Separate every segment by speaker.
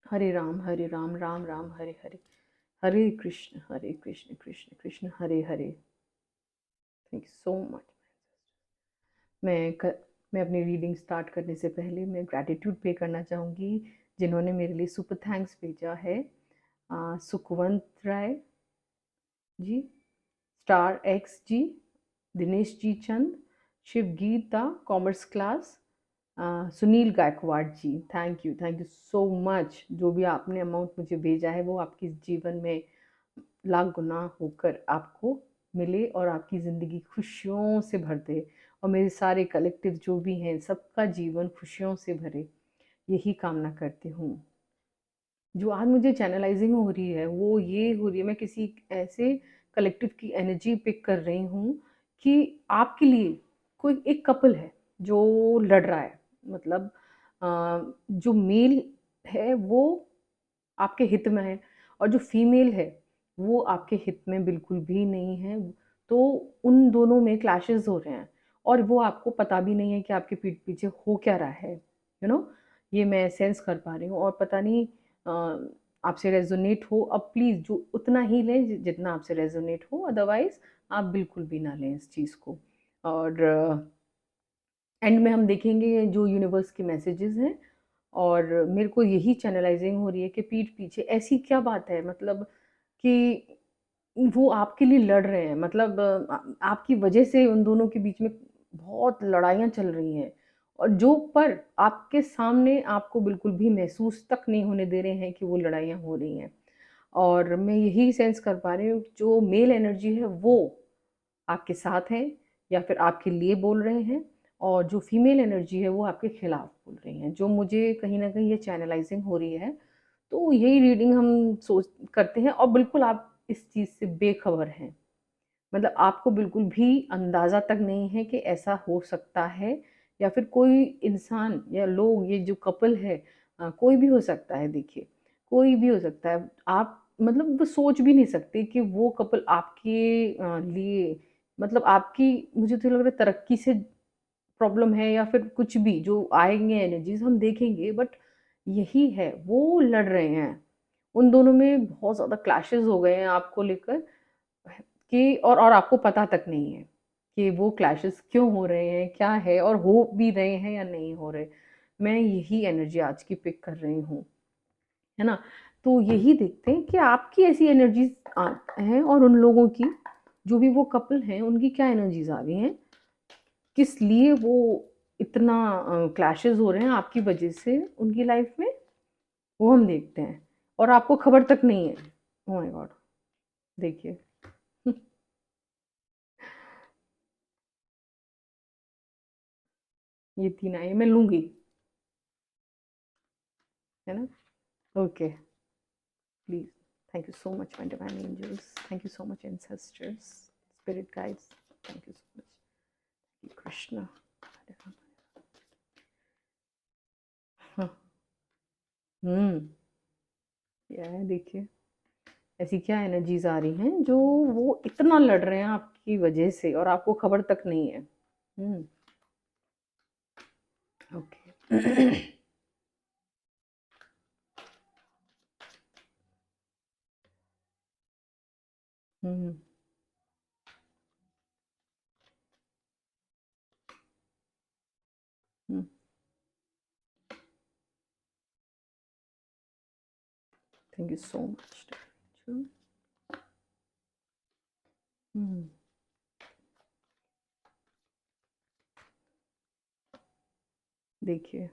Speaker 1: Hare Ram, Ram Ram Hare Hare, Hare Krishna Krishna Krishna Hare Hare. Thank you so much. मैं क, मैं अपनी रीडिंग स्टार्ट करने से पहले मैं ग्रैटिट्यूड पे करना चाहूँगी जिन्होंने मेरे लिए सुपर थैंक्स भेजा है। Sukhwant Rai ji, star X ji, Dinesh ji Chand, Shiv Geeta commerce class, Sunil Gaikwad ji, thank you so much. जो भी आपने अमाउंट मुझे भेजा है वो आपके जीवन में लाख गुना होकर आपको मिले और आपकी ज़िंदगी खुशियों से भर दे, और मेरे सारे कलेक्टिव जो भी हैं सबका जीवन खुशियों से भरे, यही कामना करती हूँ। जो आज मुझे चैनलाइजिंग हो रही है वो ये हो रही है, मैं किसी ऐसे कलेक्टिव की एनर्जी पिक कर रही हूँ कि आपके लिए कोई एक कपल है जो लड़ रहा है। मतलब जो मेल है वो आपके हित में है और जो फीमेल है वो आपके हित में बिल्कुल भी नहीं है। तो उन दोनों में क्लैशेस हो रहे हैं और वो आपको पता भी नहीं है कि आपके पीठ पीछे हो क्या रहा है। ये मैं सेंस कर पा रही हूँ और पता नहीं आपसे रेजोनेट हो। अब प्लीज़ जो उतना ही लें जितना आपसे रेजोनेट हो, अदरवाइज आप बिल्कुल भी ना लें इस चीज़ को। और एंड में हम देखेंगे जो यूनिवर्स के मैसेजेस हैं, और मेरे को यही चैनलाइजिंग हो रही है कि पीठ पीछे ऐसी क्या बात है, मतलब कि वो आपके लिए लड़ रहे हैं। मतलब आपकी वजह से उन दोनों के बीच में बहुत लड़ाइयाँ चल रही हैं, और जो पर आपके सामने आपको बिल्कुल भी महसूस तक नहीं होने दे रहे हैं कि वो लड़ाइयाँ हो रही हैं। और मैं यही सेंस कर पा रही हूँ जो मेल एनर्जी है वो आपके साथ हैं या फिर आपके लिए बोल रहे हैं, और जो फीमेल एनर्जी है वो आपके खिलाफ बोल रही हैं। जो मुझे कहीं ना कहीं ये चैनलाइजिंग हो रही है, तो यही रीडिंग हम सोच करते हैं और बिल्कुल आप इस चीज़ से बेखबर हैं। मतलब आपको बिल्कुल भी अंदाज़ा तक नहीं है कि ऐसा हो सकता है, या फिर कोई इंसान या लोग, ये जो कपल है, कोई भी हो सकता है। देखिए, कोई भी हो सकता है। आप मतलब वो सोच भी नहीं सकते कि वो कपल आपके लिए, मतलब आपकी, मुझे तो लग रहा है तरक्की से प्रॉब्लम है या फिर कुछ भी जो आएंगे एनर्जीज हम देखेंगे, बट यही है वो लड़ रहे हैं। उन दोनों में बहुत ज़्यादा क्लैशेस हो गए हैं आपको लेकर, कि और आपको पता तक नहीं है कि वो क्लैशेस क्यों हो रहे हैं, क्या है, और हो भी रहे हैं या नहीं हो रहे। मैं यही एनर्जी आज की पिक कर रही हूँ, है ना। तो यही देखते हैं कि आपकी ऐसी एनर्जीज हैं और उन लोगों की, जो भी वो कपल हैं, उनकी क्या एनर्जीज आ रही हैं, किस लिए वो इतना क्लैशेस हो रहे हैं आपकी वजह से उनकी लाइफ में, वो हम देखते हैं। और आपको खबर तक नहीं है। ओह माय गॉड, देखिए। ये तीन आई मैं लूंगी, है ना। Okay, please. Thank you so much my divine angels, thank you so much ancestors, spirit guides, thank you so much Krishna. हाँ। हम्म, क्या है देखिए, ऐसी क्या एनर्जीज आ रही हैं जो वो इतना लड़ रहे हैं आपकी वजह से और आपको खबर तक नहीं है। Hmm. Okay. Hmm. Thank you so much. Hmm. देखिए,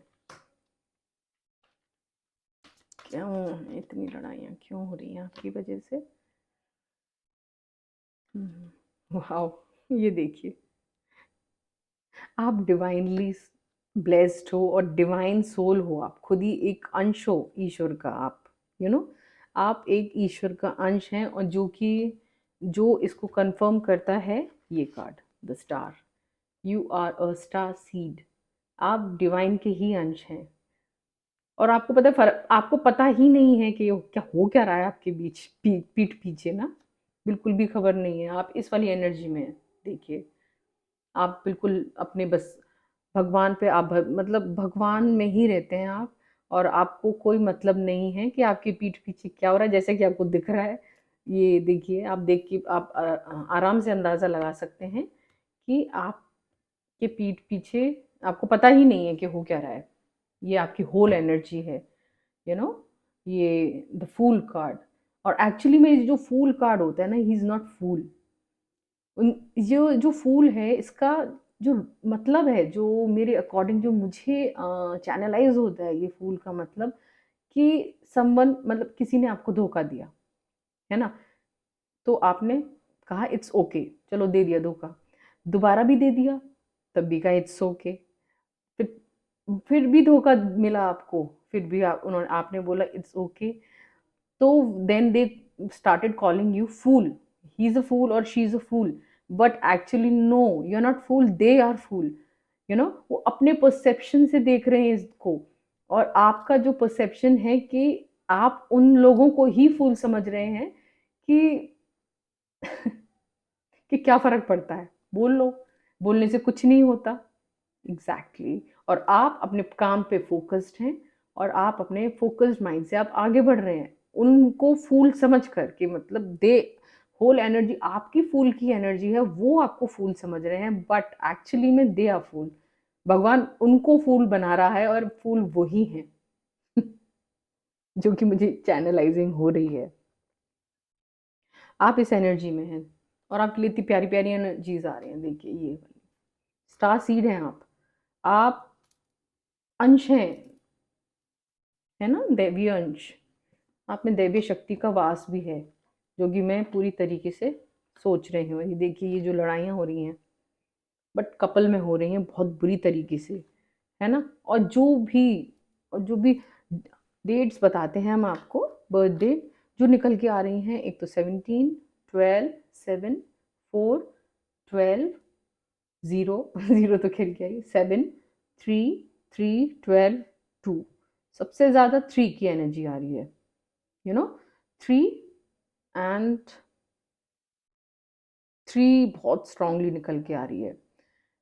Speaker 1: क्यों इतनी लड़ाइयाँ क्यों हो रही हैं आपकी वजह से। वाह, ये देखिए, आप डिवाइनली ब्लेस्ड हो और डिवाइन सोल हो, आप खुद ही एक अंश हो ईश्वर का। आप यू you नो know, आप एक ईश्वर का अंश हैं, और जो कि जो इसको कंफर्म करता है ये card, the star. You are a star seed, आप डिवाइन के ही अंश हैं। और आपको पता है फर्क, आपको पता ही नहीं है कि क्या रहा है आपके बीच, पीठ पीछे ना, बिल्कुल भी खबर नहीं है। आप इस वाली एनर्जी में हैं। देखिए, आप बिल्कुल अपने बस भगवान पे, आप मतलब भगवान में ही रहते हैं आप, और आपको कोई मतलब नहीं है कि आपकी पीठ पीछे क्या हो रहा है। जैसे कि आपको दिख रहा है, ये देखिए, आप देख के आप आराम से अंदाज़ा लगा सकते हैं कि आपके पीठ पीछे आपको पता ही नहीं है कि हो क्या रहा है। ये आपकी होल एनर्जी है, यू नो ये द फूल कार्ड। और एक्चुअली में जो फूल कार्ड होता है ना, ही इज़ नॉट फूल। जो जो फूल है, इसका जो मतलब है, जो मेरे अकॉर्डिंग, जो मुझे चैनलाइज होता है ये फूल का मतलब, कि समवन, मतलब किसी ने आपको धोखा दिया है ना, तो आपने कहा इट्स ओके, चलो दे दिया धोखा, दोबारा भी दे दिया, तब भी कहा इट्स ओके, फिर भी धोखा मिला आपको, फिर भी उन्होंने आपने बोला इट्स ओके, तो then they started calling you fool. He's a fool or she's a fool. But actually no, you're not fool, they are fool. वो अपने परसेप्शन से देख रहे हैं इसको। और आपका जो परसेप्शन है कि आप उन लोगों को ही फूल समझ रहे हैं कि कि क्या फर्क पड़ता है, बोल लो, बोलने से कुछ नहीं होता। Exactly exactly. और आप अपने काम पे फोकस्ड हैं, और आप अपने फोकस्ड माइंड से आप आगे बढ़ रहे हैं, उनको फूल समझ कर के, मतलब दे होल एनर्जी आपकी फूल की एनर्जी है, वो आपको फूल समझ रहे हैं, बट एक्चुअली में दे आर फूल। भगवान उनको फूल बना रहा है, और फूल वही हैं जो कि मुझे चैनलाइजिंग हो रही है। आप इस एनर्जी में हैं, और आपके लिए इतनी प्यारी प्यारी एनर्जीज आ रही हैं। देखिए, ये स्टार सीड हैं आप अंश हैं, है ना, दैवीय अंश। आप में दैवीय शक्ति का वास भी है, जो कि मैं पूरी तरीके से सोच रही हूँ। ये देखिए, ये जो लड़ाइयाँ हो रही हैं, बट कपल में हो रही हैं बहुत बुरी तरीके से, है ना। और जो भी डेट्स बताते हैं हम आपको, बर्थडे जो निकल के आ रही हैं, एक तो 17, 12, 7, 4, 12, 0 0 तो खैर क्या है, 7, 3, 3, 12, 2, सबसे ज़्यादा 3 की एनर्जी आ रही है, 3 एंड 3 बहुत स्ट्रांगली निकल के आ रही है,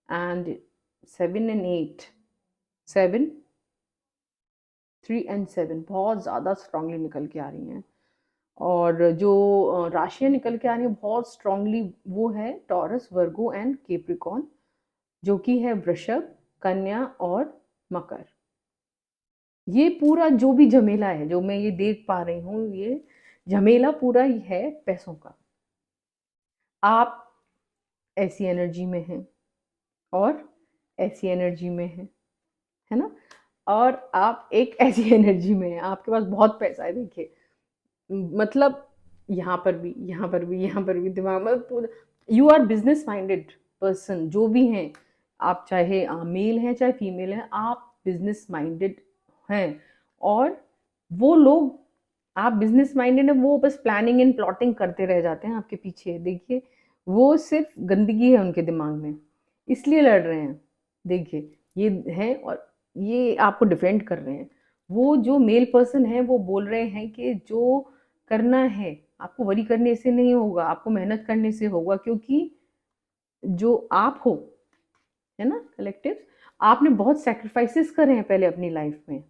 Speaker 1: एंड 7 एंड 8, 7, 3 एंड 7 बहुत ज़्यादा स्ट्रांगली निकल के आ रही हैं। और जो राशियाँ निकल के आ रही हैं बहुत स्ट्रांगली, वो है टॉरस, वर्गो एंड केप्रिकॉन, जो कि है वृषभ, कन्या और मकर। ये पूरा जो भी झमेला है, जो मैं ये देख पा रही हूँ, ये झमेला पूरा ही है पैसों का। आप ऐसी एनर्जी में हैं, और ऐसी एनर्जी में है ना। और आप एक ऐसी एनर्जी में हैं, आपके पास बहुत पैसा है। देखिए, मतलब यहाँ पर भी, यहाँ पर भी, यहाँ पर भी दिमाग में पूरा, you are business minded person, जो भी हैं आप, चाहे मेल हैं चाहे फीमेल हैं, आप बिजनेस माइंडेड हैं। और वो लोग, आप बिजनेस माइंडेड हैं, वो बस प्लानिंग एंड प्लॉटिंग करते रह जाते हैं आपके पीछे। देखिए, वो सिर्फ गंदगी है उनके दिमाग में, इसलिए लड़ रहे हैं। देखिए, ये है, और ये आपको डिफेंड कर रहे हैं। वो जो मेल पर्सन है, वो बोल रहे हैं कि जो करना है आपको वरी करने से नहीं होगा, आपको मेहनत करने से होगा, क्योंकि जो आप हो, है ना, कलेक्टिव, आपने बहुत सेक्रीफाइसेस करे हैं पहले अपनी लाइफ में,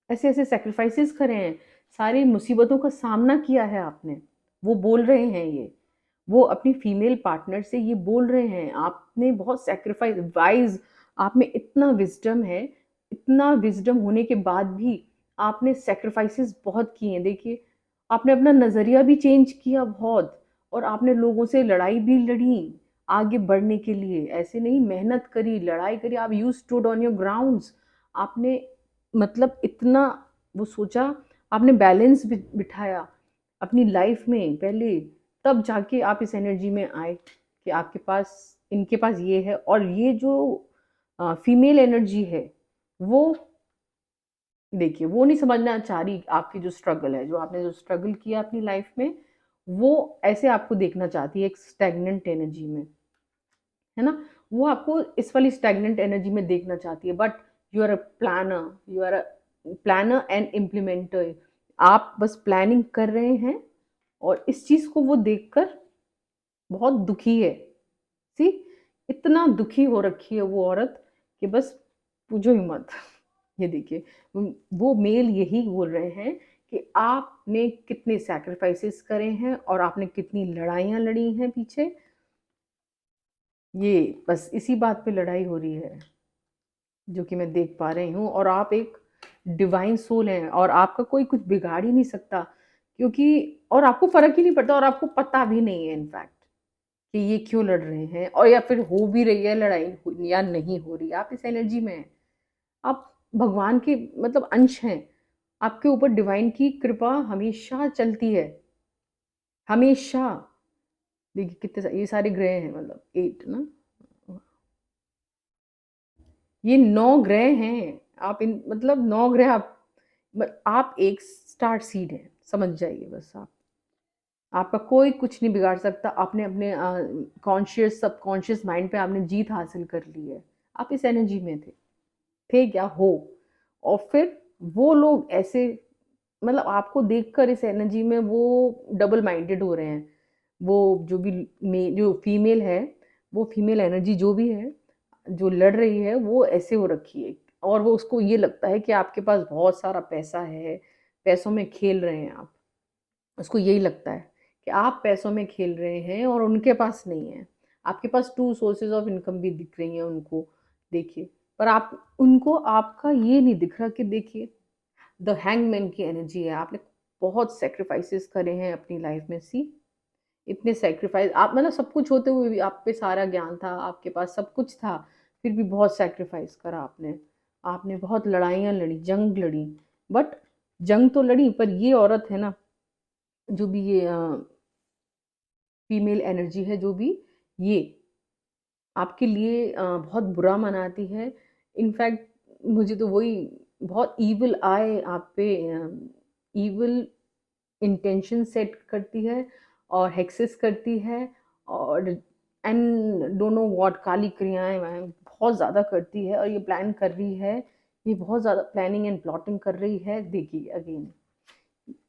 Speaker 1: ऐसे ऐसे सेक्रीफाइसेस करे हैं, सारी मुसीबतों का सामना किया है आपने। वो बोल रहे हैं ये, वो अपनी फीमेल पार्टनर से ये बोल रहे हैं, आपने बहुत सेक्रीफाइस, वाइज, आप में इतना विजडम है, इतना विजडम होने के बाद भी आपने सेक्रीफाइसेस बहुत किए हैं। देखिए, आपने अपना नज़रिया भी चेंज किया बहुत, और आपने लोगों से लड़ाई भी लड़ी आगे बढ़ने के लिए। ऐसे नहीं, मेहनत करी, लड़ाई करी, आप you stood on your grounds. आपने, मतलब इतना वो सोचा, आपने बैलेंस बिठाया अपनी लाइफ में पहले, तब जाके आप इस एनर्जी में आए कि आपके पास, इनके पास ये है। और ये जो फीमेल एनर्जी है, वो देखिए, वो नहीं समझना चाह रही आपकी जो स्ट्रगल है, जो आपने जो स्ट्रगल किया अपनी लाइफ में, वो ऐसे आपको देखना चाहती है एक स्टैग्नेंट एनर्जी में, है ना। वो आपको इस वाली स्टैग्नेंट एनर्जी में देखना चाहती है, but you are a planner, you are a planner and implementer. आप बस प्लानिंग कर रहे हैं, और इस चीज़ को वो देखकर बहुत दुखी है। सी, इतना दुखी हो रखी है वो औरत कि बस पूछो ही मत। ये देखिए, वो मेल यही बोल रहे हैं कि आपने कितने सैक्रिफाइसेस करे हैं और आपने कितनी लड़ाइयाँ लड़ी हैं पीछे। ये बस इसी बात पे लड़ाई हो रही है, जो कि मैं देख पा रही हूँ। और आप एक डिवाइन सोल हैं और आपका कोई कुछ बिगाड़ ही नहीं सकता, क्योंकि और आपको फ़र्क ही नहीं पड़ता और आपको पता भी नहीं है इनफैक्ट कि ये क्यों लड़ रहे हैं, और या फिर हो भी रही है लड़ाई या नहीं हो रही। आप इस एनर्जी में हैं, आप भगवान के मतलब अंश हैं। आपके ऊपर डिवाइन की कृपा हमेशा चलती है, हमेशा। देखिए कितने ये सारे ग्रह हैं, मतलब 8 ना, ये 9 ग्रह हैं। आप इन मतलब 9 ग्रह आप एक स्टार सीड है, समझ जाइए बस आप। आपका कोई कुछ नहीं बिगाड़ सकता। आपने अपने कॉन्शियस सबकॉन्शियस माइंड पे आपने जीत हासिल कर ली है। आप इस एनर्जी में थे क्या हो। और फिर वो लोग ऐसे मतलब आपको देखकर इस एनर्जी में वो डबल माइंडेड हो रहे हैं। वो जो भी जो फीमेल है, वो फीमेल एनर्जी जो भी है, जो लड़ रही है, वो ऐसे हो रखी है। और वो उसको ये लगता है कि आपके पास बहुत सारा पैसा है, पैसों में खेल रहे हैं आप। उसको यही लगता है कि आप पैसों में खेल रहे हैं और उनके पास नहीं है। आपके पास 2 सोर्सेज ऑफ इनकम भी दिख रही हैं उनको, देखिए। पर आप उनको आपका ये नहीं दिख रहा कि देखिए द हैंगमैन की एनर्जी है। आपने बहुत सेक्रीफाइसेस करे हैं अपनी लाइफ में, सी इतने सेक्रीफाइस आप मतलब सब कुछ होते हुए भी आप पे सारा ज्ञान था, आपके पास सब कुछ था, फिर भी बहुत सेक्रीफाइस करा आपने। आपने बहुत लड़ाइयाँ लड़ी, जंग लड़ी। बट जंग तो लड़ी, पर ये औरत है ना, जो भी ये फीमेल एनर्जी है, जो भी ये आपके लिए बहुत बुरा मनाती है। इनफैक्ट मुझे तो वही बहुत ईविल आए आप पे, ईविल इंटेंशन सेट करती है और हेक्सेस करती है। और एंड डोंट नो व्हाट काली क्रियाएं वह बहुत ज़्यादा करती है, और ये प्लान कर रही है, ये बहुत ज़्यादा प्लानिंग एंड प्लॉटिंग कर रही है। देखिए अगेन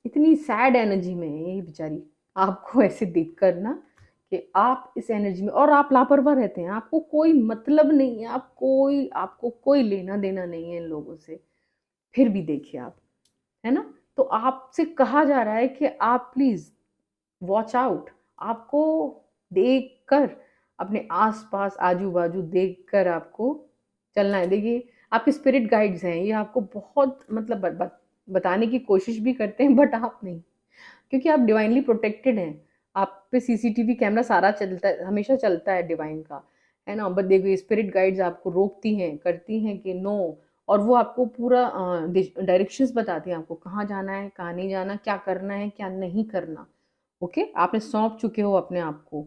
Speaker 1: इतनी सैड एनर्जी में है ये बेचारी। आपको ऐसे देख कर ना कि आप इस एनर्जी में और आप लापरवाह रहते हैं, आपको कोई मतलब नहीं है, आपको कोई लेना देना नहीं है इन लोगों से। फिर भी देखिए आप, है ना। तो आपसे कहा जा रहा है कि आप प्लीज वॉच आउट। आपको देखकर, अपने आसपास आजू बाजू देखकर आपको चलना है। देखिए आपके स्पिरिट गाइड्स हैं, ये आपको बहुत मतलब बताने की कोशिश भी करते हैं, बट आप नहीं, क्योंकि आप डिवाइनली प्रोटेक्टेड हैं। आप पे सीसीटीवी कैमरा सारा चलता है, हमेशा चलता है डिवाइन का, है ना। बट देखिए स्पिरिट गाइड्स आपको रोकती हैं, करती हैं कि नो। और वो आपको पूरा डायरेक्शंस बताती हैं, आपको कहाँ जाना है, कहाँ नहीं जाना, क्या करना है, क्या नहीं करना। ओके, आपने सौंप चुके हो अपने आप को,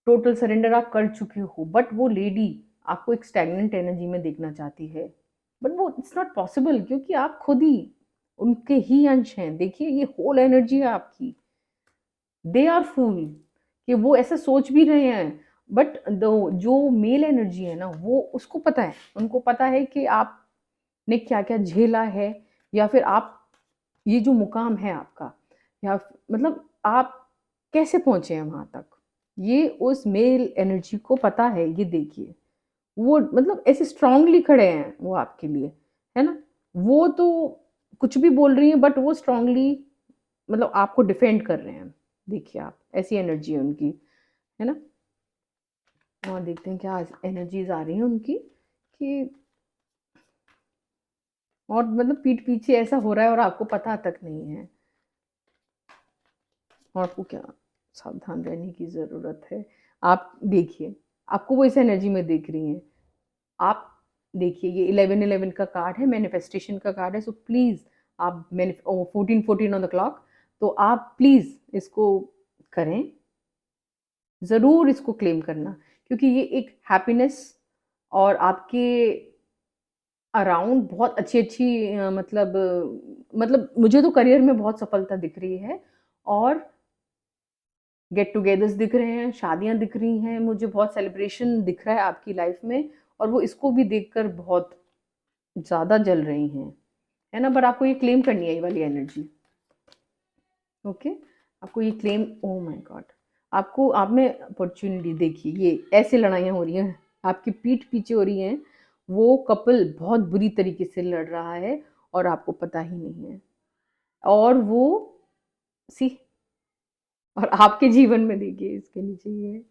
Speaker 1: टोटल सरेंडर आप कर चुके हो। बट वो लेडी आपको एक स्टैग्नेंट एनर्जी में देखना चाहती है, बट वो इट्स नॉट पॉसिबल, क्योंकि आप खुद ही उनके ही अंश हैं। देखिए ये होल एनर्जी है आपकी। दे आर फूल कि वो ऐसा सोच भी रहे हैं, बट जो मेल एनर्जी है ना, वो उसको पता है, उनको पता है कि आपने क्या क्या झेला है, या फिर आप ये जो मुकाम है आपका, या मतलब आप कैसे पहुंचे हैं वहां तक, ये उस मेल एनर्जी को पता है। ये देखिए वो मतलब ऐसे स्ट्रांगली खड़े हैं वो आपके लिए, है ना। वो तो कुछ भी बोल रही है, बट वो स्ट्रांगली मतलब आपको डिफेंड कर रहे हैं। देखिए आप, ऐसी एनर्जी है उनकी, है ना। और देखते हैं क्या एनर्जीज आ रही हैं उनकी, कि और मतलब पीठ पीछे ऐसा हो रहा है और आपको पता तक नहीं है। और आपको क्या सावधान रहने की ज़रूरत है। आप देखिए, आपको वो इस एनर्जी में देख रही हैं। आप देखिए ये 11-11 का कार्ड है, मैनिफेस्टेशन का कार्ड है। सो प्लीज़ आप 14-14 ऑन द क्लॉक, तो आप प्लीज़ इसको करें, ज़रूर इसको क्लेम करना, क्योंकि ये एक हैप्पीनेस और आपके अराउंड बहुत अच्छी-अच्छी मतलब मुझे तो करियर में बहुत सफलता दिख रही है, और गेट टुगेदर्स दिख रहे हैं, शादियाँ दिख रही हैं, मुझे बहुत सेलिब्रेशन दिख रहा है आपकी लाइफ में। और वो इसको भी देखकर बहुत ज़्यादा जल रही हैं, है ना। बट आपको ये क्लेम करनी है ये वाली एनर्जी, ओके। आपको ये क्लेम, ओह माय गॉड, आपको आप में अपॉर्चुनिटी देखिए, ये ऐसे लड़ाइयाँ हो रही हैं आपकी पीठ पीछे हो रही हैं। वो कपल बहुत बुरी तरीके से लड़ रहा है और आपको पता ही नहीं है। और वो सी और आपके जीवन में देखिए इसके नीचे ये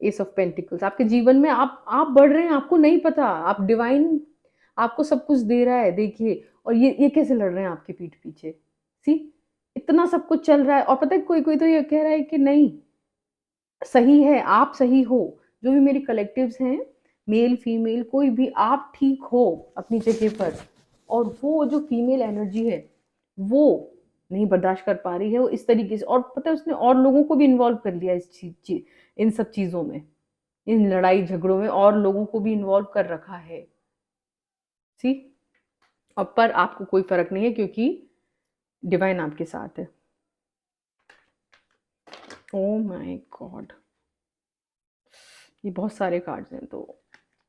Speaker 1: एस ऑफ पेंटिकल्स, आपके जीवन में आप बढ़ रहे हैं, आपको नहीं पता, आप डिवाइन आपको सब कुछ दे रहा है देखिए। और ये कैसे लड़ रहे हैं आपके पीठ पीछे। सी इतना सब कुछ चल रहा है और पता है कोई कोई तो ये कह रहा है कि नहीं सही है, आप सही हो। जो भी मेरे कलेक्टिव्स हैं, मेल फीमेल कोई भी, आप ठीक हो अपनी जगह पर। और वो जो फीमेल एनर्जी है वो नहीं बर्दाश्त कर पा रही है, वो इस तरीके से। और पता है उसने और लोगों को भी इन्वॉल्व कर लिया इस चीज इन सब चीजों में, इन लड़ाई झगड़ों में और लोगों को भी इन्वॉल्व कर रखा है। सी और पर आपको कोई फर्क नहीं है क्योंकि डिवाइन आपके साथ है। ओ माय गॉड, ये बहुत सारे कार्ड्स हैं तो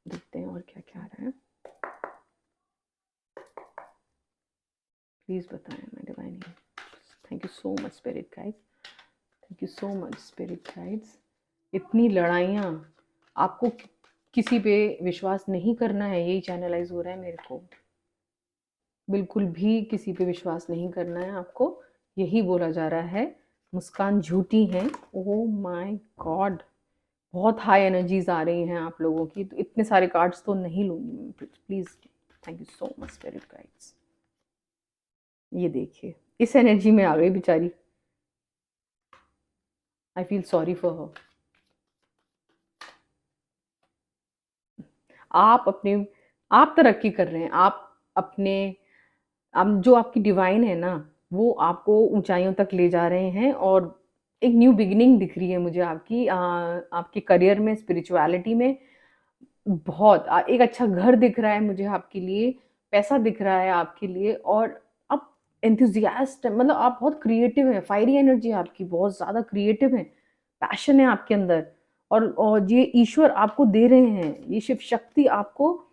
Speaker 1: देखते हैं और क्या क्या आ रहा है। प्लीज बताएं मैं divine. Thank you so much spirit guides, thank you so much spirit guides. इतनी लड़ाइयाँ, आपको किसी पे विश्वास नहीं करना है, यही चैनलाइज हो रहा है मेरे को। बिल्कुल भी किसी पे विश्वास नहीं करना है आपको, यही बोला जा रहा है। मुस्कान झूठी है। ओह माय गॉड, बहुत हाई एनर्जीज आ रही हैं आप लोगों की, तो इतने सारे कार्ड्स तो नहीं लूंगी मैं। Please thank you so much spirit guides. ये देखिए इस एनर्जी में आ गई बेचारी। I feel sorry for her. आप अपने आप तरक्की कर रहे हैं, आप अपने अब जो आपकी डिवाइन है ना वो आपको ऊंचाइयों तक ले जा रहे हैं। और एक न्यू बिगिनिंग दिख रही है मुझे आपकी आपके करियर में, स्पिरिचुअलिटी में। बहुत एक अच्छा घर दिख रहा है मुझे आपके लिए, पैसा दिख रहा है आपके लिए। और आप एंथुजियास्ट मतलब आप बहुत क्रिएटिव हैं, फायरी एनर्जी आपकी बहुत ज़्यादा क्रिएटिव है, पैशन है आपके अंदर। और ये ईश्वर आपको दे रहे हैं, ये शिव शक्ति आपको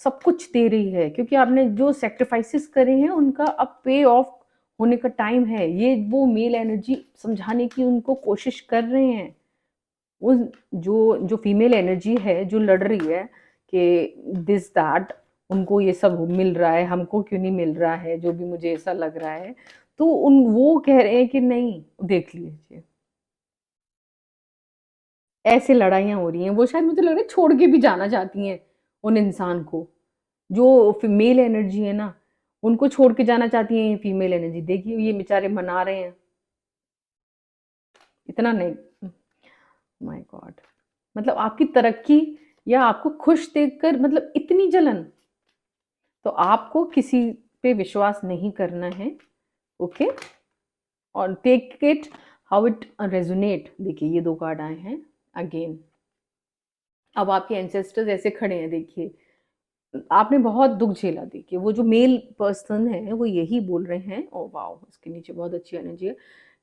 Speaker 1: सब कुछ दे रही है क्योंकि आपने जो सेक्रीफाइसेस करे हैं उनका अब पे ऑफ होने का टाइम है। ये वो मेल एनर्जी समझाने की उनको कोशिश कर रहे हैं। उन जो जो फीमेल एनर्जी है जो लड़ रही है कि दिस दैट उनको ये सब मिल रहा है, हमको क्यों नहीं मिल रहा है जो भी मुझे ऐसा लग रहा है। तो उन वो कह रहे हैं कि नहीं, देख लीजिए ऐसे लड़ाइयाँ हो रही हैं। वो शायद मुझे लग रहा है छोड़ के भी जाना चाहती हैं उन इंसान को। जो मेल एनर्जी है ना उनको छोड़ के जाना चाहती है ये फीमेल एनर्जी। देखिए ये बेचारे मना रहे हैं, इतना नहीं। माय गॉड, मतलब आपकी तरक्की या आपको खुश देखकर मतलब इतनी जलन। तो आपको किसी पे विश्वास नहीं करना है, ओके। और take it how it resonate. देखिए ये दो कार्ड आए हैं अगेन। अब आपके एंसेस्टर्स ऐसे खड़े हैं देखिए, आपने बहुत दुख झेला। देखिए वो जो मेल पर्सन है वो यही बोल रहे हैं। ओ वाओ, इसके नीचे बहुत अच्छी एनर्जी है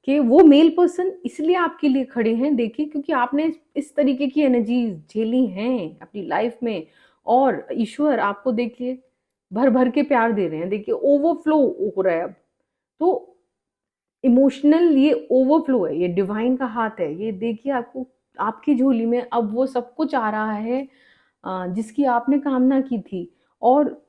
Speaker 1: कि वो मेल पर्सन इसलिए आपके लिए खड़े हैं देखिए क्योंकि आपने इस तरीके की एनर्जी झेली हैं अपनी लाइफ में। और ईश्वर आपको देखिए भर भर के प्यार दे रहे हैं। देखिए ओवरफ्लो हो रहा है अब तो। इमोशनल ये ओवरफ्लो है, ये डिवाइन का हाथ है। ये देखिए आपको आपकी झोली में अब वो सब कुछ आ रहा है जिसकी आपने कामना की थी। और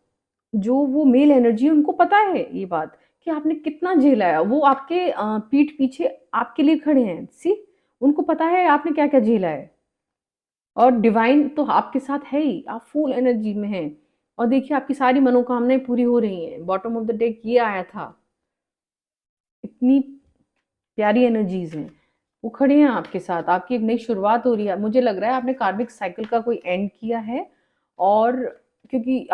Speaker 1: जो वो मेल एनर्जी है उनको पता है ये बात कि आपने कितना झेला है। वो आपके पीठ पीछे आपके लिए खड़े हैं। सी उनको पता है आपने क्या क्या झेला है। और डिवाइन तो आपके साथ है ही, आप फुल एनर्जी में हैं। और देखिए आपकी सारी मनोकामनाएं पूरी हो रही हैं। बॉटम ऑफ द डेक ये आया था। इतनी प्यारी एनर्जीज हैं, वो खड़े हैं आपके साथ। आपकी एक नई शुरुआत हो रही है। मुझे लग रहा है आपने कार्मिक साइकिल का कोई एंड किया है। और क्योंकि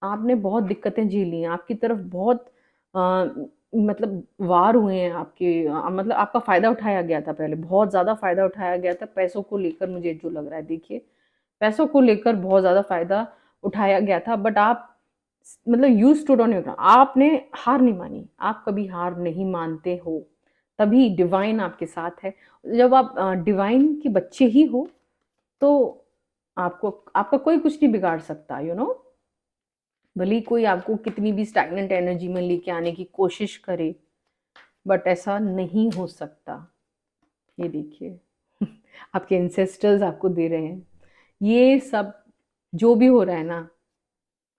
Speaker 1: आपने बहुत दिक्कतें झेली हैं, आपकी तरफ बहुत मतलब वार हुए हैं आपके मतलब आपका फ़ायदा उठाया गया था पहले, बहुत ज़्यादा फ़ायदा उठाया गया था पैसों को लेकर। मुझे जो लग रहा है देखिए पैसों को लेकर बहुत ज़्यादा फ़ायदा उठाया गया था। बट आप मतलब you stood on your ground, आपने हार नहीं मानी। आप कभी हार नहीं मानते हो, तभी डिवाइन आपके साथ है। जब आप डिवाइन के बच्चे ही हो तो आपको आपका कोई कुछ नहीं बिगाड़ सकता, यू नो। भले ही कोई आपको कितनी भी स्टैग्नेंट एनर्जी में लेके आने की कोशिश करे, बट ऐसा नहीं हो सकता। ये देखिए आपके एंसेस्टर्स आपको दे रहे हैं ये सब। जो भी हो रहा है ना,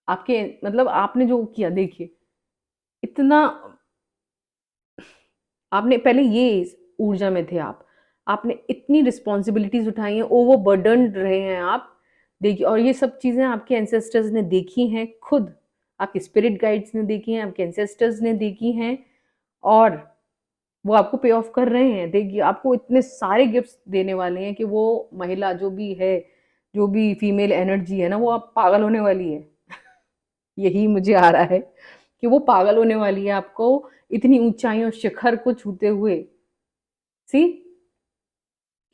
Speaker 1: आपके मतलब आपने जो किया देखिए, इतना आपने पहले ये ऊर्जा में थे आप, आपने इतनी रिस्पॉन्सिबिलिटीज उठाई हैं, ओवरबर्डन्ड रहे हैं आप, देखिए। और ये सब चीज़ें आपके एंसेस्टर्स ने देखी हैं खुद, आपके स्पिरिट गाइड्स ने देखी हैं, आपके एंसेस्टर्स ने देखी हैं, और वो आपको पे ऑफ कर रहे हैं। देखिए आपको इतने सारे गिफ्ट्स देने वाले हैं कि वो महिला जो भी है, जो भी फीमेल एनर्जी है ना, वो आप पागल होने वाली है। यही मुझे आ रहा है कि वो पागल होने वाली है आपको इतनी ऊंचाइयों शिखर को छूते हुए। सी,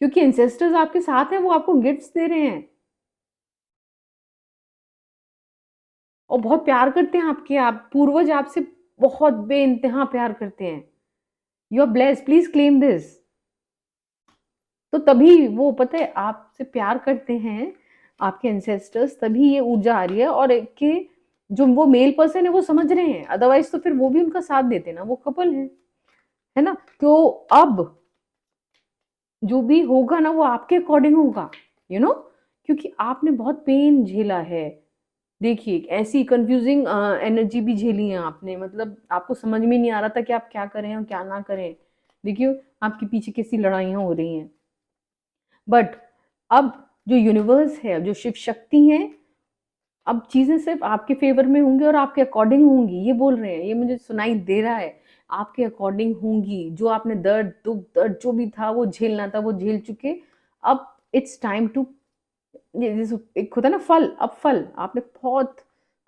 Speaker 1: क्योंकि एंसेस्टर्स आपके साथ हैं, वो आपको गिफ्ट्स दे रहे हैं और बहुत प्यार करते हैं आपके, आप पूर्वज आपसे बहुत बेइंतहा प्यार करते हैं। You are blessed, please claim this. तो तभी वो पता है आपसे प्यार करते हैं आपके एंसेस्टर्स, तभी ये ऊर्जा आ रही है। और कि जो वो मेल पर्सन है वो समझ रहे हैं, अदरवाइज तो फिर वो भी उनका साथ देते ना, वो कपल है ना। तो अब जो भी होगा ना वो आपके अकॉर्डिंग होगा, यू नो, क्योंकि आपने बहुत पेन झेला है। देखिए ऐसी कंफ्यूजिंग एनर्जी भी झेली है आपने, मतलब आपको समझ में नहीं आ रहा था कि आप क्या करें और क्या ना करें। देखिए आपके पीछे कैसी लड़ाइयाँ हो रही हैं, बट अब जो यूनिवर्स है, जो शिव शक्ति है, अब चीजें सिर्फ आपके फेवर में होंगी और आपके अकॉर्डिंग होंगी, ये बोल रहे हैं, ये मुझे सुनाई दे रहा है। आपके अकॉर्डिंग होंगी, जो आपने दर्द दुख दर्द जो भी था वो झेलना था वो झेल चुके। अब इट्स टाइम टू, जैसे एक होता है ना फल, अब फल आपने बहुत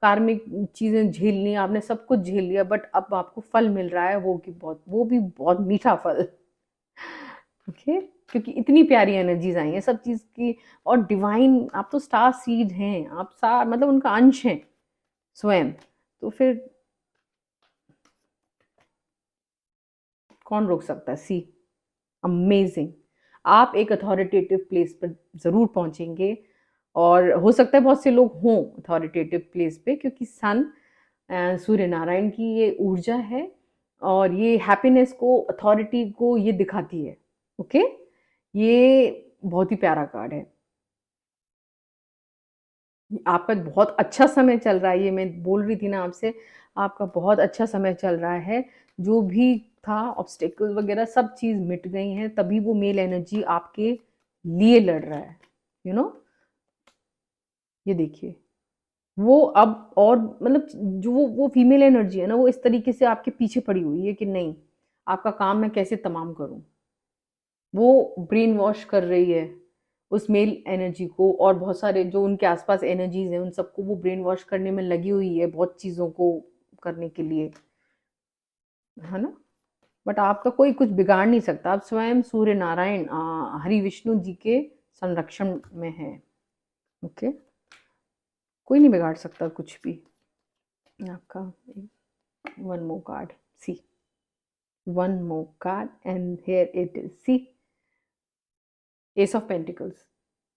Speaker 1: कार्मिक चीजें झेल ली, आपने सब कुछ झेल लिया, बट अब आपको फल मिल रहा है, वो भी बहुत मीठा फल। ओके, क्योंकि इतनी प्यारी एनर्जीज आई हैं सब चीज की। और डिवाइन, आप तो स्टार सीड हैं, आप सा मतलब उनका अंश हैं स्वयं। तो फिर कौन रोक सकता है। सी, अमेजिंग। आप एक अथॉरिटेटिव प्लेस पर जरूर पहुंचेंगे, और हो सकता है बहुत से लोग हों अथॉरिटेटिव प्लेस पे, क्योंकि सन सूर्य नारायण की ये ऊर्जा है, और ये हैप्पीनेस को, अथॉरिटी को ये दिखाती है। ओके, ये बहुत ही प्यारा कार्ड है। आपका बहुत अच्छा समय चल रहा है, ये मैं बोल रही थी ना आपसे, आपका बहुत अच्छा समय चल रहा है। जो भी था ऑब्स्टेकल वगैरह सब चीज़ मिट गई हैं, तभी वो मेल एनर्जी आपके लिए लड़ रहा है, यू नो। ये देखिए, वो अब और मतलब जो वो फीमेल एनर्जी है ना, वो इस तरीके से आपके पीछे पड़ी हुई है कि नहीं, आपका काम मैं कैसे तमाम करूं। वो ब्रेन वॉश कर रही है उस मेल एनर्जी को, और बहुत सारे जो उनके आसपास एनर्जीज हैं उन सबको वो ब्रेन वॉश करने में लगी हुई है, बहुत चीज़ों को करने के लिए, है ना। बट आपका कोई कुछ बिगाड़ नहीं सकता, आप स्वयं सूर्य नारायण हरि विष्णु जी के संरक्षण में है। ओके, कोई नहीं बिगाड़ सकता कुछ भी आपका। One more card, see, one more card, and here it is, see, ace of pentacles.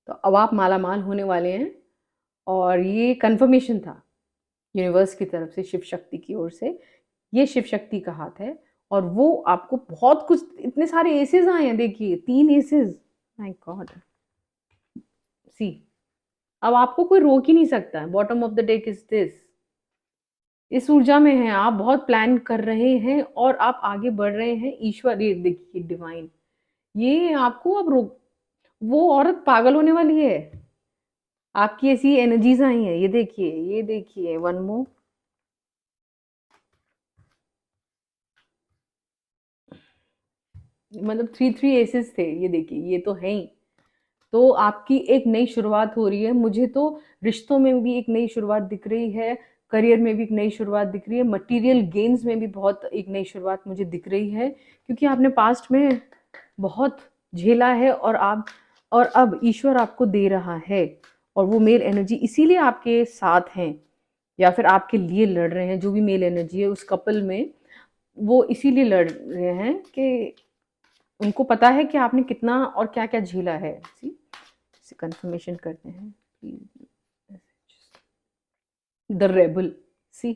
Speaker 1: तो अब आप माला माल होने वाले हैं, और ये कंफर्मेशन था यूनिवर्स की तरफ से, शिव शक्ति की ओर से। ये शिव शक्ति का हाथ है, और वो आपको बहुत कुछ, इतने सारे एसेस आए हैं, देखिए 3 एसेस, माय गॉड। सी, अब आपको कोई रोक ही नहीं सकता है। Bottom of the deck is this, इस ऊर्जा में हैं आप, बहुत प्लान कर रहे हैं और आप आगे बढ़ रहे हैं। ईश्वर, ये देखिए डिवाइन, ये आपको अब रोक, वो औरत पागल होने वाली है। आपकी ऐसी एनर्जीज आई हैं, ये देखिए, ये देखिए, वन मोर, मतलब 3 एसेस थे, ये देखिए, ये तो है ही। तो आपकी एक नई शुरुआत हो रही है, मुझे तो रिश्तों में भी एक नई शुरुआत दिख रही है, करियर में भी एक नई शुरुआत दिख रही है, मटेरियल गेन्स में भी बहुत एक नई शुरुआत मुझे दिख रही है, क्योंकि आपने पास्ट में बहुत झेला है, और अब ईश्वर आपको दे रहा है, और वो मेल एनर्जी इसीलिए आपके साथ हैं, या फिर आपके लिए लड़ रहे हैं। जो भी मेल एनर्जी है उस कपल में, वो इसीलिए लड़ रहे हैं कि उनको पता है कि आपने कितना और क्या क्या झेला है। सी, इसे कंफर्मेशन करते हैं प्लीज। द रेबल, सी,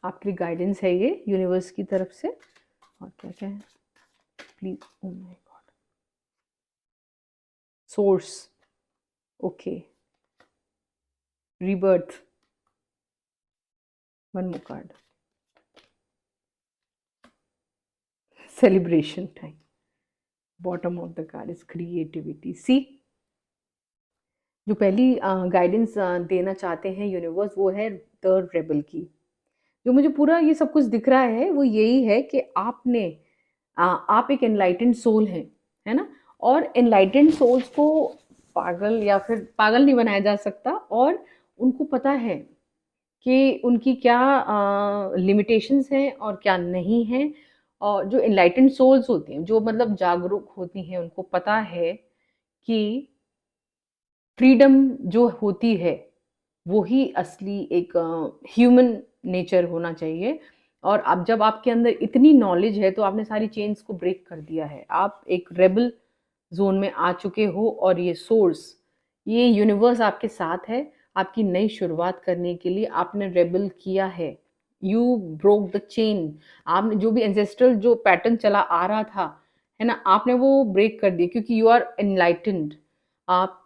Speaker 1: आपके लिए गाइडेंस है ये यूनिवर्स की तरफ से। और क्या क्या है please, oh my God, source, okay, rebirth. One more card. Celebration time. Bottom of the card is creativity. See, जो पहली गाइडेंस देना चाहते हैं यूनिवर्स, वो है द रेबल की। जो मुझे पूरा ये सब कुछ दिख रहा है वो यही है कि आप एक एनलाइटेंड सोल हैं, है ना। और एनलाइटेंड सोल्स को पागल या फिर पागल नहीं बनाया जा सकता, और उनको पता है कि उनकी क्या लिमिटेशंस हैं और क्या नहीं हैं। और जो एनलाइटेंड सोल्स होती हैं, जो मतलब जागरूक होती हैं, उनको पता है कि फ्रीडम जो होती है वो ही असली एक ह्यूमन नेचर होना चाहिए। और अब जब आपके अंदर इतनी नॉलेज है तो आपने सारी चेन्स को ब्रेक कर दिया है, आप एक रेबल जोन में आ चुके हो। और ये सोर्स, ये यूनिवर्स आपके साथ है। आपकी नई शुरुआत करने के लिए आपने रेबल किया है। You broke the chain. आपने जो भी एंसेस्ट्रल जो पैटर्न चला आ रहा था, है ना, आपने वो ब्रेक कर दिया, क्योंकि यू आर एनलाइटेंड। आप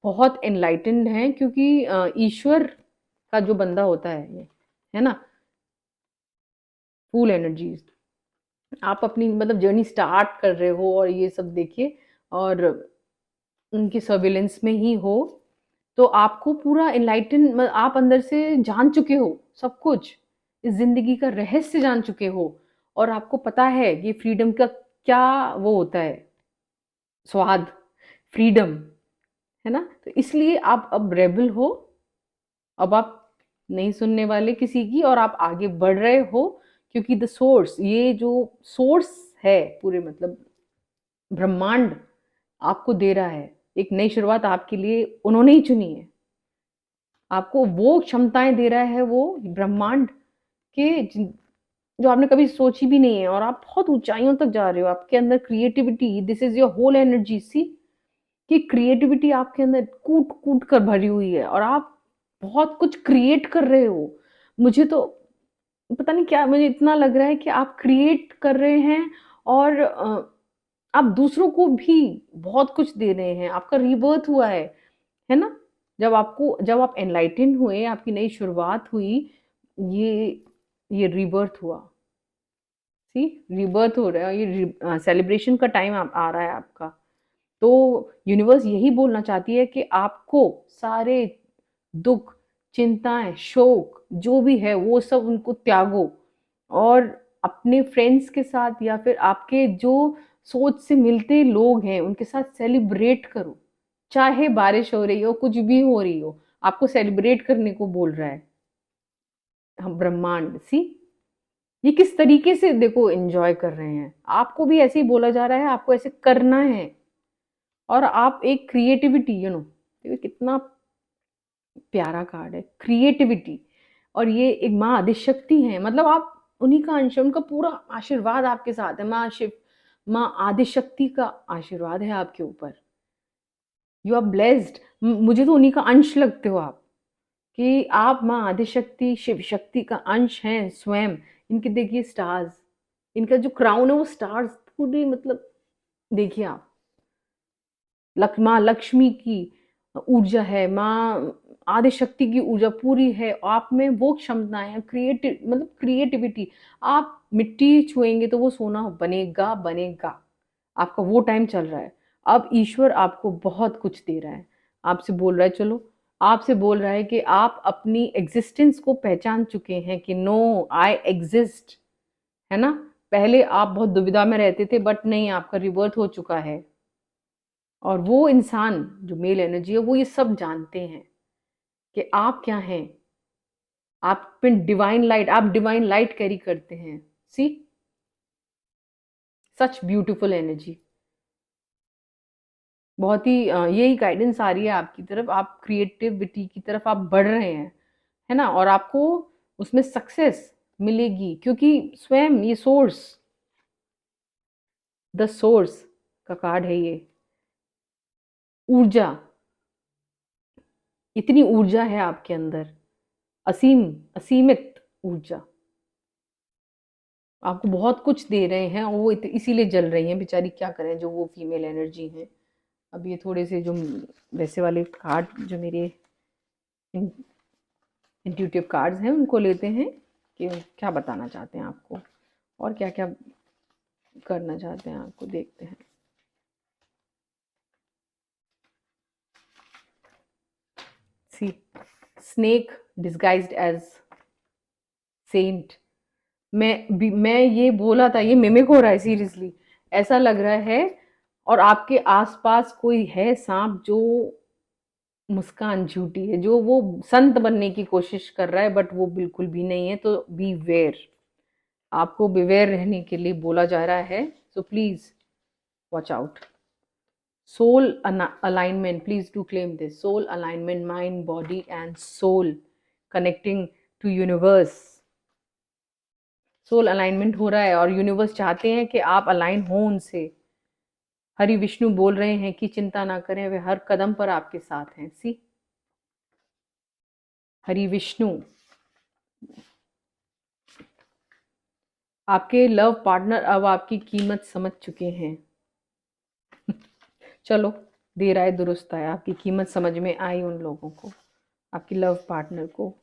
Speaker 1: बहुत एनलाइटेंड हैं, क्योंकि ईश्वर का जो बंदा होता है ये, है ना, फुल एनर्जीज। आप अपनी मतलब जर्नी स्टार्ट कर रहे हो और ये सब देखिए, और उनके सर्विलेंस में ही हो, तो आपको पूरा एनलाइटन, आप अंदर से जान चुके हो सब कुछ, इस जिंदगी का रहस्य जान चुके हो। और आपको पता है कि फ्रीडम का क्या वो होता है, स्वाद, फ्रीडम, है ना। तो इसलिए आप अब रेबल हो। अब आप नहीं सुनने वाले किसी की, और आप आगे बढ़ रहे हो, क्योंकि द सोर्स, ये जो सोर्स है पूरे मतलब ब्रह्मांड आपको दे रहा है एक नई शुरुआत, आपके लिए उन्होंने ही चुनी है। आपको वो क्षमताएं दे रहा है वो ब्रह्मांड के जो आपने कभी सोची भी नहीं है, और आप बहुत ऊंचाइयों तक जा रहे हो। आपके अंदर creativity, this is your whole energy. See, कि क्रिएटिविटी आपके अंदर कूट कूट कर भरी हुई है, और आप बहुत कुछ क्रिएट कर रहे हो। मुझे तो पता नहीं क्या, मुझे इतना लग रहा है कि आप क्रिएट कर रहे हैं, और आप दूसरों को भी बहुत कुछ दे रहे हैं। आपका रीबर्थ हुआ है ना। जब आप एनलाइटन हुए, आपकी नई शुरुआत हुई, ये ये रीबर्थ हुआ। सी, रीबर्थ हो रहा है, ये सेलिब्रेशन का टाइम आ रहा है आपका। तो यूनिवर्स यही बोलना चाहती है कि आपको सारे दुख, चिंताएं, शोक जो भी है वो सब उनको त्यागो, और अपने फ्रेंड्स के साथ या फिर आपके जो सोच से मिलते लोग हैं उनके साथ सेलिब्रेट करो। चाहे बारिश हो रही हो, कुछ भी हो रही हो, आपको सेलिब्रेट करने को बोल रहा है हम ब्रह्मांड। सी, ये किस तरीके से देखो एंजॉय कर रहे हैं। आपको भी ऐसे ही बोला जा रहा है, आपको ऐसे करना है। और आप एक क्रिएटिविटी, देखिए कितना प्यारा कार्ड है, क्रिएटिविटी। और ये एक माँ आदिशक्ति है, मतलब आप उन्हीं का अंश है, उनका पूरा आशीर्वाद आपके साथ है। माँ शिव, माँ आदिशक्ति का आशीर्वाद है आपके ऊपर। You are blessed. मुझे तो उन्हीं का अंश लगते हो आप, कि आप माँ आदिशक्ति शिव शक्ति का अंश हैं स्वयं। इनके देखिए स्टार्स, इनका जो क्राउन है वो स्टार्स पूरी मतलब, देखिए आप, माँ लक्ष्मी की ऊर्जा है, माँ आदिशक्ति की ऊर्जा पूरी है आप में। वो क्षमताएं हैं, क्रिएटिव मतलब क्रिएटिविटी। आप मिट्टी छुएंगे तो वो सोना बनेगा बनेगा। आपका वो टाइम चल रहा है। अब ईश्वर आपको बहुत कुछ दे रहा है, आपसे बोल रहा है चलो, आपसे बोल रहा है कि आप अपनी एग्जिस्टेंस को पहचान चुके हैं कि नो, आई एग्जिस्ट, है ना। पहले आप बहुत दुविधा में रहते थे, बट नहीं, आपका रिवर्थ हो चुका है। और वो इंसान जो मेल एनर्जी है वो ये सब जानते हैं कि आप क्या हैं। आप डिवाइन लाइट, आप डिवाइन लाइट कैरी करते हैं। सी, सच ब्यूटीफुल एनर्जी। बहुत ही यही गाइडेंस आ रही है आपकी तरफ। आप क्रिएटिविटी की तरफ आप बढ़ रहे हैं, है ना। और आपको उसमें सक्सेस मिलेगी, क्योंकि स्वयं ये सोर्स, द सोर्स का कार्ड है ये। ऊर्जा, इतनी ऊर्जा है आपके अंदर, असीम, असीमित ऊर्जा। आपको बहुत कुछ दे रहे हैं, और वो इसीलिए जल रही हैं बेचारी, क्या करें जो वो फीमेल एनर्जी है। अब ये थोड़े से जो वैसे वाले कार्ड जो मेरे इंट्यूटिव कार्ड्स हैं, उनको लेते हैं कि क्या बताना चाहते हैं आपको और क्या क्या करना चाहते हैं आपको, देखते हैं। सी, स्नेक डिस्गाइज्ड एज सेंट। मैं ये बोला था, ये मिमिक हो रहा है सीरियसली, ऐसा लग रहा है। और आपके आसपास कोई है सांप जो मुस्कान झूठी है, जो वो संत बनने की कोशिश कर रहा है, बट वो बिल्कुल भी नहीं है। तो बी वेयर, आपको बिवेयर रहने के लिए बोला जा रहा है। So please watch out. Soul alignment, please do claim this. Soul alignment, mind, body and soul connecting to universe. Soul alignment हो रहा है और यूनिवर्स चाहते हैं कि आप अलाइन हो उनसे। हरि विष्णु बोल रहे हैं कि चिंता ना करें, वे हर कदम पर आपके साथ हैं। सी, हरि विष्णु। आपके लव पार्टनर अब आपकी कीमत समझ चुके हैं। चलो, देर आए दुरुस्त आए, आपकी कीमत समझ में आई उन लोगों को, आपकी लव पार्टनर को।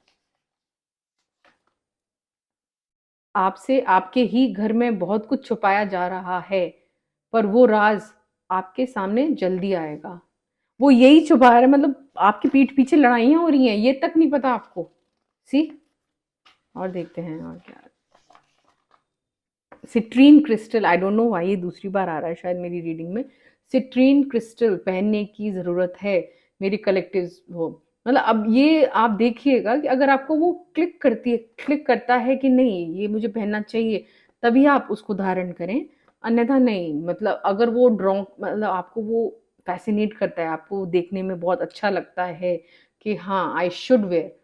Speaker 1: आपसे आपके ही घर में बहुत कुछ छुपाया जा रहा है, पर वो राज आपके सामने जल्दी आएगा। वो यही छुपा रहे, मतलब आपकी पीठ पीछे लड़ाइयाँ हो रही हैं, ये तक नहीं पता आपको। सी, और देखते हैं और क्या। Citrine crystal, I don't know why ये दूसरी बार आ रहा है शायद मेरी रीडिंग में। सिट्रीन क्रिस्टल पहनने की ज़रूरत है मेरी कलेक्टिव वो, मतलब अब ये आप देखिएगा कि अगर आपको वो क्लिक करता है कि नहीं ये मुझे पहनना चाहिए, तभी आप उसको धारण करें, अन्यथा नहीं। मतलब अगर वो मतलब आपको वो फैसिनेट करता है, आपको देखने में बहुत अच्छा लगता है कि हाँ I should wear,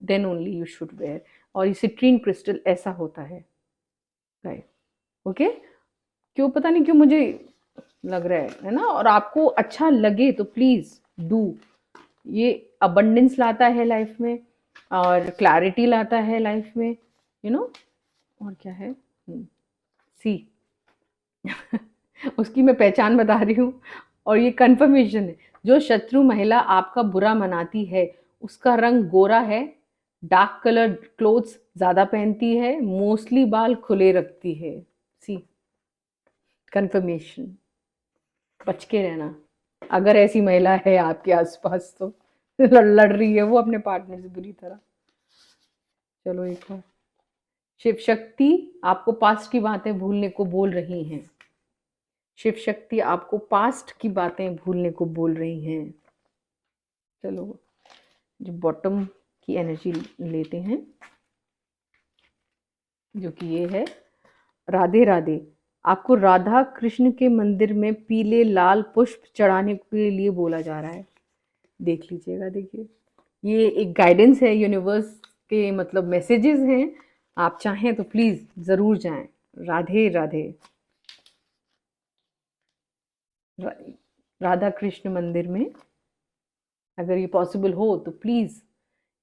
Speaker 1: then only you should wear. और ये सिट्रीन क्रिस्टल ऐसा होता है, राइट? ओके, क्यों पता नहीं क्यों मुझे लग रहा है ना। और आपको अच्छा लगे तो प्लीज डू। ये अबंडेंस लाता है लाइफ में और क्लैरिटी लाता है लाइफ में, यू नो। और क्या है, सी उसकी मैं पहचान बता रही हूँ। और ये कंफर्मेशन है, जो शत्रु महिला आपका बुरा मनाती है उसका रंग गोरा है, डार्क कलर क्लोथ्स ज्यादा पहनती है, मोस्टली बाल खुले रखती है। सी, कंफर्मेशन। बच के रहना अगर ऐसी महिला है आपके आसपास तो। लड़ रही है वो अपने पार्टनर से बुरी तरह। चलो एक और। शिव शक्ति आपको पास्ट की बातें भूलने को बोल रही हैं। शिव शक्ति आपको पास्ट की बातें भूलने को बोल रही हैं। चलो, जो बॉटम की एनर्जी लेते हैं, जो कि ये है, राधे राधे। आपको राधा कृष्ण के मंदिर में पीले लाल पुष्प चढ़ाने के लिए बोला जा रहा है। देख लीजिएगा, देखिए ये एक गाइडेंस है यूनिवर्स के, मतलब मैसेजेस हैं। आप चाहें तो प्लीज जरूर जाएं। राधे राधे। राधा कृष्ण मंदिर में अगर ये पॉसिबल हो तो प्लीज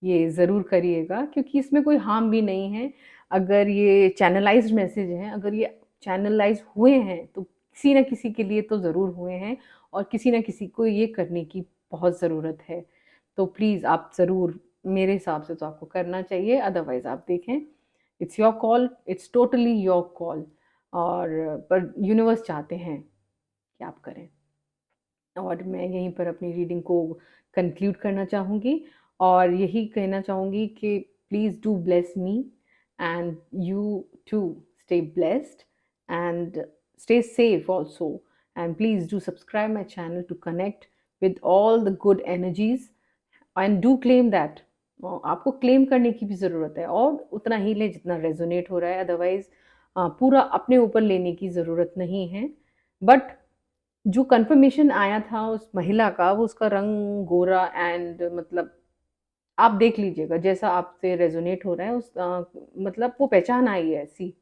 Speaker 1: ये ज़रूर करिएगा, क्योंकि इसमें कोई हार्म भी नहीं है। अगर ये चैनलाइज्ड मैसेज हैं, अगर ये चैनलाइज हुए हैं तो किसी ना किसी के लिए तो ज़रूर हुए हैं, और किसी ना किसी को ये करने की बहुत ज़रूरत है। तो प्लीज़ आप ज़रूर, मेरे हिसाब से तो आपको करना चाहिए, अदरवाइज़ आप देखें, it's your call, it's totally your call. और पर यूनिवर्स चाहते हैं कि आप करें। और मैं यहीं पर अपनी रीडिंग को कंक्लूड करना चाहूँगी और यही कहना चाहूँगी कि please do bless me and you too stay blessed and stay safe also, and please do subscribe my channel to connect with all the good energies and do claim that। आपको claim करने की भी ज़रूरत है, और उतना ही ले जितना रेजोनेट हो रहा है, अदरवाइज पूरा अपने ऊपर लेने की ज़रूरत नहीं है। बट जो कंफर्मेशन आया था उस महिला का, वो उसका रंग गोरा एंड मतलब आप देख लीजिएगा जैसा आपसे रेजोनेट हो रहा है उस मतलब वो पहचान आई है ऐसी,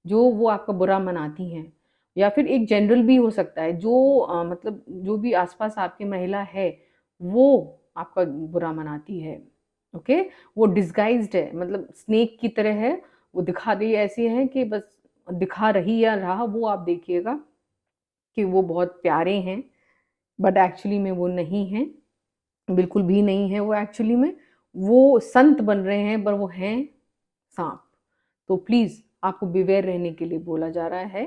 Speaker 1: जो वो आपका बुरा मनाती हैं। या फिर एक जनरल भी हो सकता है, जो मतलब जो भी आसपास आपकी महिला है वो आपका बुरा मनाती है। ओके, वो डिस्गाइज्ड है, मतलब स्नेक की तरह है, वो दिखा रही ऐसी है कि बस दिखा रही या रहा, वो आप देखिएगा कि वो बहुत प्यारे हैं, बट एक्चुअली में वो नहीं हैं, बिल्कुल भी नहीं है वो एक्चुअली में। वो संत बन रहे हैं पर वो हैं सांप। तो प्लीज़ आपको बिवेयर रहने के लिए बोला जा रहा है।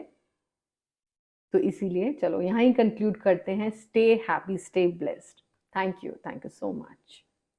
Speaker 1: तो इसीलिए चलो यहाँ ही कंक्लूड करते हैं। Stay happy, stay blessed. Thank you so much.